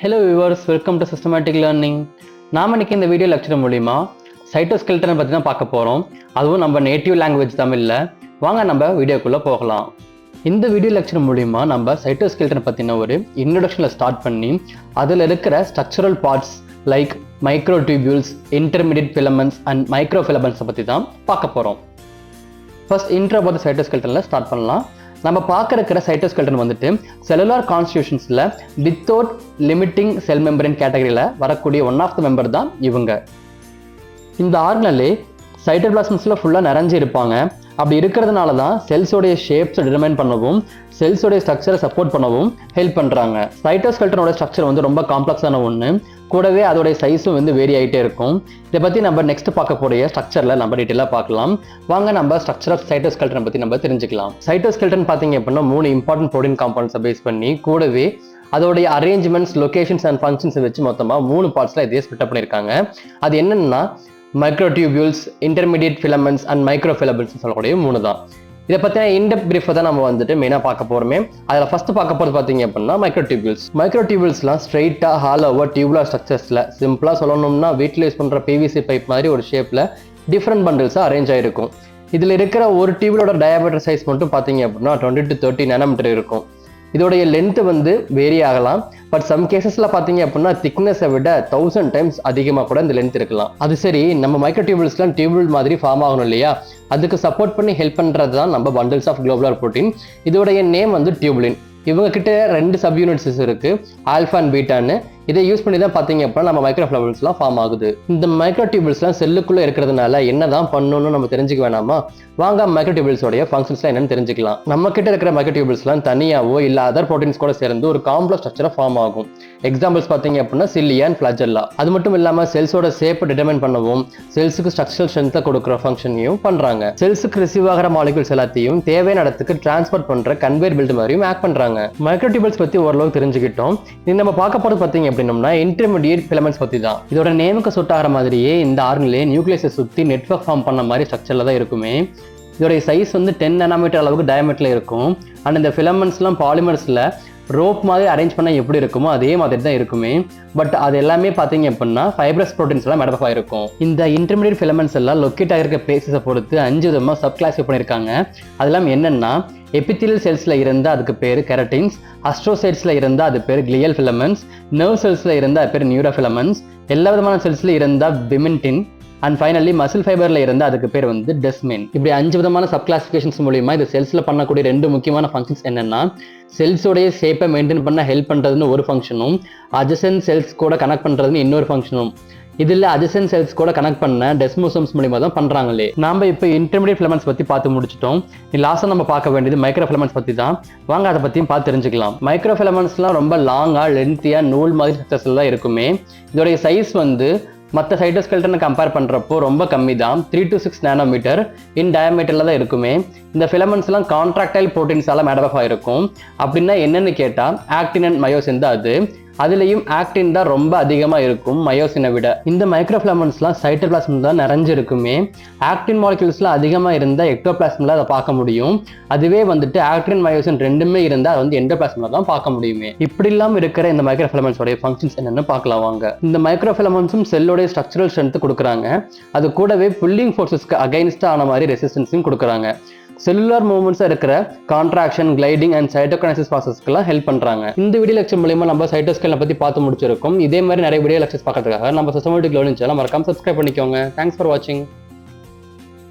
Hello viewers, welcome to Systematic Learning. நாம இன்னைக்கு இந்த வீடியோ லெக்சர் மூலமா சைட்டோஸ்கெல்டன் பத்தி தான் பார்க்க போறோம். அதுவும் நம்ம நேட்டிவ் லாங்குவேஜ் தமிழ்ல. வாங்க நம்ம வீடியோக்குள்ள போகலாம். இந்த வீடியோ லெக்சர் மூலமா நம்ம சைட்டோஸ்கெல்டன் பத்தின ஒரு இன்ட்ரோடக்ஷன்ல ஸ்டார்ட் பண்ணி அதுல இருக்கிற structural parts like microtubules, intermediate filaments and microfilaments பத்தி தான் பார்க்க போறோம். ஃபர்ஸ்ட் இன்ட்ரோ about சைட்டோஸ்கெல்டன்ல ஸ்டார்ட் பண்ணலாம். நம்ம பார்க்குற சைட்டோஸ்கெல்டன் வந்துட்டு செல்லுலார் கான்ஸ்டிடியூஷன்ஸில் வித்தவுட் லிமிட்டிங் செல் மெம்பரின் கேட்டகரியில் வரக்கூடிய ஒன் ஆஃப் த மெம்பர் தான் இவங்க. இந்த ஆர்கனலே சைட்டோபிளாசம்ஸில் ஃபுல்லாக நிறைஞ்சு இருப்பாங்க. அப்படி இருக்கிறதுனால தான் செல்ஸோடைய ஷேப்ஸை டிட்டர்மைன் பண்ணவும் செல்ஸோடைய ஸ்ட்ரக்சரை சப்போர்ட் பண்ணவும் ஹெல்ப் பண்ணுறாங்க. சைட்டோஸ்கெல்டனோட ஸ்ட்ரக்சர் வந்து ரொம்ப காம்ப்ளெக்ஸான ஒன்று. கூடவே அதோடைய சைஸும் வந்து வேரி ஆகிட்டே இருக்கும். இதை பற்றி நம்ம நெக்ஸ்ட் பார்க்க போகிற ஸ்ட்ரக்சரில் நம்ம டீட்டெயிலாக பார்க்கலாம். வாங்க நம்ம ஸ்ட்ரக்சர் ஆஃப் சைட்டோஸ்கெல்டன் பற்றி நம்ம தெரிஞ்சுக்கலாம். சைட்டோஸ்கெல்டன் பார்த்தீங்க அப்படின்னா 3 இம்பார்ட்டன்ட் ப்ரோட்டீன் காம்பவுண்ட்ஸை பேஸ் பண்ணி கூடவே அதோடைய அரேஞ்ச்மெண்ட்ஸ், லொகேஷன்ஸ் அண்ட் ஃபங்க்ஷன்ஸை வச்சு மொத்தமாக 3 பார்ட்ஸில் இதே ஸ்பிட் அப் பண்ணியிருக்காங்க. அது என்னென்னா microtubules, intermediate filaments and microfilaments சொல்லக்கூடிய 3 தான். இதை பற்றின இன்டெப்த் பிரீஃபை தான் நம்ம வந்துட்டு மெயினாக பார்க்க போகிறோமே. அதில் ஃபஸ்ட்டு பார்க்க போகிறது பார்த்தீங்க அப்படின்னா மைக்ரோடியூபிள்ஸ்லாம் ஸ்ட்ரெயிட்டாக ஹாலோவர் டியூபுலர் ஸ்ட்ரக்சர்ஸில் சிம்பிளாக சொல்லணும்னா வீட்டில் யூஸ் பண்ணுற பிவிசி பைப் மாதிரி ஒரு ஷேப்பில் டிஃப்ரெண்ட் பண்டில்ஸாக அரேஞ்ச் ஆகிருக்கும். இதில் இருக்கிற ஒரு டியூபுலோட டயாமீட்டர் சைஸ் மட்டும் பார்த்தீங்க அப்படின்னா 20 to 30 நானோமீட்டர் இருக்கும். இதோடைய லென்த் வந்து வேரி ஆகலாம். பட் சம் கேசஸ்ல பாத்தீங்க அப்படின்னா திக்னஸை விட 1000 டைம்ஸ் அதிகமாக கூட இந்த லென்த் இருக்கலாம். அது சரி, நம்ம மைக்ரோடியூபிள்ஸ்லாம் டியூபுல் மாதிரி ஃபார்ம் ஆகணும் இல்லையா? அதுக்கு சப்போர்ட் பண்ணி ஹெல்ப் பண்றது தான் நம்ம பண்டில்ஸ் ஆஃப் குளோபுலர் புரோட்டீன். இதோடைய நேம் வந்து டியூபுலின். இவங்க கிட்ட 2 சப் யூனிட்ஸ் இருக்கு, ஆல்ஃபா அண்ட் பீட்டான்னு. இதை யூஸ் பண்ணி தான் பார்த்தீங்க அப்படின்னா நம்ம மைக்ரோஃபிலமெண்ட்ஸ்லாம் ஃபார்ம் ஆகுது. இந்த மைக்ரோடியூபிள்ஸ்லாம் செல்லுக்குள்ளே இருக்கிறதுனால என்னதான் பண்ணணும்னு நம்ம தெரிஞ்சுக்க வேணாமா? வாங்க மைக்ரோடியூபிள்ஸோடைய ஃபங்க்ஷன்ஸ்லாம் என்னன்னு தெரிஞ்சுக்கலாம். நம்ம கிட்ட இருக்கிற மைக்ரோடியூபிள்ஸ்லாம் தனியாவோ இல்லை அதர் ப்ரோட்டீன்ஸ் கூட சேர்ந்து ஒரு காம்ப்ளெக்ஸ் ஸ்ட்ரக்சராக ஃபார்ம் ஆகும். எக்ஸாம்பிள்ஸ் பார்த்தீங்க அப்படின்னா சில்லியா அண்ட் ஃபிளாஜெல்லா. அது மட்டும் இல்லாமல் செல்ஸோட ஷேப்பை டிட்டர்மைன் பண்ணவும் செல்ஸுக்கு ஸ்ட்ரக்சரல் ஸ்ட்ரென்த்தை கொடுக்குற ஃபங்க்ஷனையும் பண்ணுறாங்க. செல்ஸுக்கு ரிசீவ் ஆகிற மாலிகுல்ஸ் எல்லாத்தையும் தேவையான இடத்துக்கு டிரான்ஸ்போர்ட் பண்ணுற கன்வேயர் பெல்ட் மாதிரியும் ஆக்ட் பண்ணுறாங்க. மைக்ரோடியூபிள்ஸ் பற்றி ஓரளவு தெரிஞ்சுக்கிட்டோம். இது நம்ம பார்க்க போகிறது பார்த்தீங்க அப்படின்னா இன்டர்மீடியேட் ஃபிலமெண்ட்ஸ் பத்தி தான். இதோட நேமுக்கு சுட் ஆகிற மாதிரியே இந்த ஆர்கனலே நியூக்ளியஸை சுற்றி நெட்வொர்க் ஃபார்ம் பண்ண மாதிரி ஸ்ட்ரக்சர்ல தான் இருக்குமே. இதோடைய சைஸ் வந்து 10 நானோமீட்டர் அளவுக்கு டயமீட்டர்ல இருக்கும். அண்ட் இந்த ஃபிலமெண்ட்ஸ்லாம் பாலிமர்ஸ்ல ரோப் மாதிரி அரேஞ்ச் பண்ண எப்படி இருக்குமோ அதே மாதிரி தான் இருக்குமே. பட் அது எல்லாமே பார்த்தீங்க அப்படின்னா ஃபைப்ரஸ் ப்ரோட்டீன்ஸ் எல்லாம் மேடப் ஆயிருக்கும். இந்த இன்டர்மீடியட் ஃபிலமெண்ட்ஸ் எல்லாம் லொக்கேட் ஆகிருக்க பிளேசஸை பொறுத்து 5 விதமாக சப் கிளாஸிஃபை பண்ணியிருக்காங்க. அதெல்லாம் என்னன்னா எபித்தீலியல் செல்ஸ்ல இருந்தால் அதுக்கு பேர் கெரட்டின்ஸ், அஸ்ட்ரோசைட்ஸ்ல இருந்தால் அது பேர் கிளியல் ஃபிலமெண்ட்ஸ், நர்வ் செல்ஸ்ல இருந்தால் அது பேர் நியூரோஃபிலமெண்ட்ஸ், எல்லா விதமான செல்ஸ்ல இருந்தால் பிமென்டின், அண்ட் ஃபைனலி மசில் ஃபைபர்ல இருந்து அதுக்கு பேர் வந்து டெஸ்மின். இப்படி 5 விதமான சப் கிளாசிஃபிகேஷன்ஸ் மூலியமா இது செல்ஸ்ல பண்ணக்கூடிய 2 முக்கியமான ஃபங்க்ஷன்ஸ் என்னன்னா செல்ஸோடைய ஷேப்பை மெயின்டைன் பண்ண ஹெல்ப் பண்றதுன்னு ஒரு ஃபங்க்ஷனும் அட்ஜசன்ட் செல்ஸ் கூட கனெக்ட் பண்றதுன்னு இன்னொரு ஃபங்க்ஷனும். இதில் அட்ஜசன்ட் செல்ஸ் கூட கனெக்ட் பண்ண டெஸ்மோசோம்ஸ் மூலியமா தான் பண்றாங்களே. நாம இப்போ இன்டர்மீடியட் ஃபிலமெண்ட்ஸ் பத்தி பார்த்து முடிச்சிட்டோம். லாஸ்ட்டாக நம்ம பார்க்க வேண்டியது மைக்ரோஃபிலமெண்ட்ஸ் பத்தி தான். வாங்க அதை பத்தியும் பார்த்து தெரிஞ்சுக்கலாம். மைக்ரோஃபிலமெண்ட்ஸ்லாம் ரொம்ப லாங்கா லென்த்தியா நூல் மாதிரி ஸ்ட்ரக்சர்ஸ் தான் இருக்குமே. இதோடைய சைஸ் வந்து மற்ற சைட்டோஸ்கெல்டனை கம்பேர் பண்ணுறப்போ ரொம்ப கம்மி தான், 3 to 6 நானோமீட்டர் இன் டயமீட்டரில் தான் இருக்குமே. இந்த ஃபிலமெண்ட்ஸ்லாம் கான்ட்ராக்டைல் ப்ரோட்டீன்ஸால் மேடப் ஆகிருக்கும். அப்படின்னா என்னென்னு கேட்டால் ஆக்டின் அண்ட் மயோசின் தான் அது. அதுலேயும் ஆக்டின் தான் ரொம்ப அதிகமாக இருக்கும் மயோசினை விட. இந்த மைக்ரோஃபிலமெண்ட்ஸ்லாம் சைட்டோபிளாசம் தான் நிறைஞ்சிருக்குமே. ஆக்டின் மாலிகுல்ஸ்லாம் அதிகமாக இருந்தால் எக்டோபிளாசமில் அதை பார்க்க முடியும். அதுவே வந்துட்டு ஆக்டின் மயோசின் ரெண்டுமே இருந்தால் அது வந்து எண்டோபிளாசமில் தான் பார்க்க முடியுமே. இப்படி இல்லாமல் இருக்கிற இந்த மைக்ரோஃபிலமெண்ட்ஸோடைய ஃபங்க்ஷன்ஸ் என்னென்னு பார்க்கலாம் வாங்க. இந்த மைக்ரோஃபிலமெண்ட்ஸும் செல்லோடைய ஸ்ட்ரக்சரல் ஸ்ட்ரென்த் கொடுக்குறாங்க. அது கூடவே புல்லிங் ஃபோர்ஸஸ்க்கு அகைன்ஸ்டாக ஆன மாதிரி ரெசிஸ்டன்ஸையும் கொடுக்குறாங்க. செல்லுலார் மூவ்மெண்ட்ஸாக இருக்கிற கான்ட்ராக்ஷன், கிளைடிங் அண்ட் சைட்டோகைனசிஸ் ப்ராசஸ்க்குலாம் ஹெல்ப் பண்ணுறாங்க. இந்த வீடியோ லெக்சர் மூலமா நம்ம சைட்டோஸ்கெல்டனை பற்றி பார்த்து முடிச்சிருக்கோம். இதே மாதிரி நிறைய வீடியோ லெக்சர்ஸ் பார்க்கறதுக்காக நம்ம சிஸ்டமேட்டிக் லேர்னிங் சேனலை மறக்காம சப்ஸ்கிரைப் பண்ணிக்கோங்க. தேங்க்ஸ் ஃபார் வாட்சிங்.